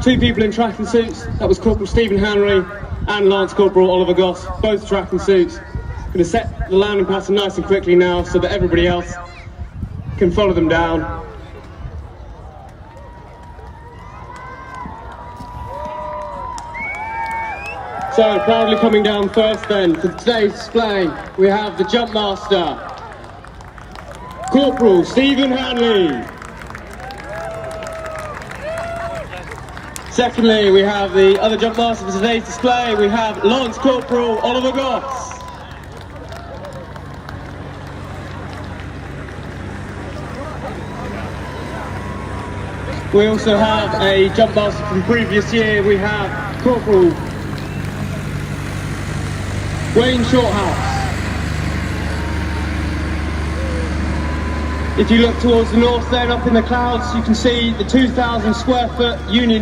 two people in tracking suits. That was Corporal Stephen Henry and Lance Corporal Oliver Goss, both tracking suits. Going to set the landing pattern nice and quickly now so that everybody else can follow them down. So, proudly coming down first then for today's display, we have the Jump Master, Corporal Stephen Hanley. Secondly, we have the other Jump Master for today's display, we have Lance Corporal Oliver Goss. We also have a Jump Master from previous year, we have Corporal Wayne Shorthouse. If you look towards the north then, up in the clouds, you can see the 2,000 square foot Union